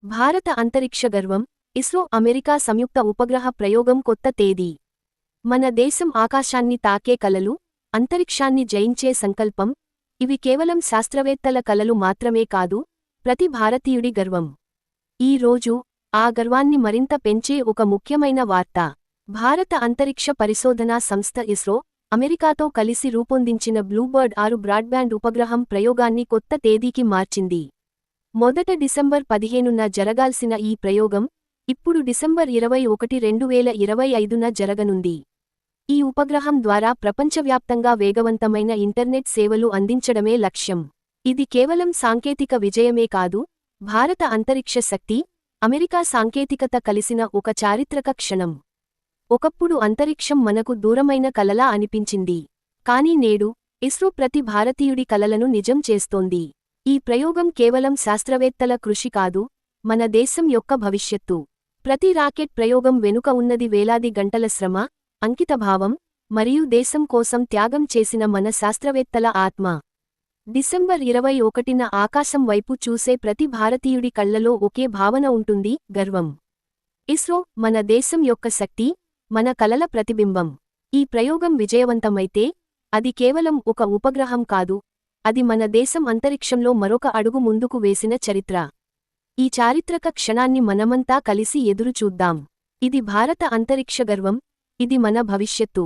భారత అంతరిక్ష గర్వం ఇస్రో అమెరికా సంయుక్త ఉపగ్రహ ప్రయోగం కొత్త తేదీ. మన దేశం ఆకాశాన్ని తాకే కలలు, అంతరిక్షాన్ని జయించే సంకల్పం, ఇవి కేవలం శాస్త్రవేత్తల కలలు మాత్రమే కాదు, ప్రతి భారతీయుడి గర్వం. ఈ రోజు ఆ గర్వాన్ని మరింత పెంచే ఒక ముఖ్యమైన వార్త. భారత అంతరిక్ష పరిశోధనా సంస్థ ఇస్రో అమెరికాతో కలిసి రూపొందించిన బ్లూబర్డ్ 6 బ్రాడ్బ్యాండ్ ఉపగ్రహం ప్రయోగాన్ని కొత్త తేదీకి మార్చింది. మొదట డిసెంబర్ 15న జరగాల్సిన ఈ ప్రయోగం ఇప్పుడు డిసెంబర్ 21, 2025న జరగనుంది. ఈ ఉపగ్రహం ద్వారా ప్రపంచవ్యాప్తంగా వేగవంతమైన ఇంటర్నెట్ సేవలు అందించడమే లక్ష్యం. ఇది కేవలం సాంకేతిక విజయమే కాదు, భారత అంతరిక్ష శక్తి, అమెరికా సాంకేతికత కలిసిన ఒక చారిత్రక క్షణం. ఒకప్పుడు అంతరిక్షం మనకు దూరమైన కలలా అనిపించింది. కానీ నేడు ఇస్రో ప్రతి భారతీయుడి కలలను నిజం చేస్తోంది. ఈ ప్రయోగం కేవలం శాస్త్రవేత్తల కృషి కాదు, మన దేశం యొక్క భవిష్యత్తు. ప్రతి రాకెట్ ప్రయోగం వెనుక ఉన్నది వేలాది గంటల శ్రమ, అంకితభావం, మరియు దేశం కోసం త్యాగం చేసిన మన శాస్త్రవేత్తల ఆత్మ. డిసెంబర్ 21న ఆకాశం వైపు చూసే ప్రతి భారతీయుడి కళ్లలో ఒకే భావన ఉంటుంది: గర్వం. ఇస్రో మన దేశం యొక్క శక్తి, మన కలల ప్రతిబింబం. ఈ ప్రయోగం విజయవంతమైతే అది కేవలం ఒక ఉపగ్రహం కాదు, అది మన దేశం అంతరిక్షంలో మరొక అడుగు ముందుకు వేసిన చరిత్ర. ఈ చారిత్రక క్షణాన్ని మనమంతా కలిసి ఎదురుచూద్దాం. ఇది భారత అంతరిక్ష గర్వం, ఇది మన భవిష్యత్తు.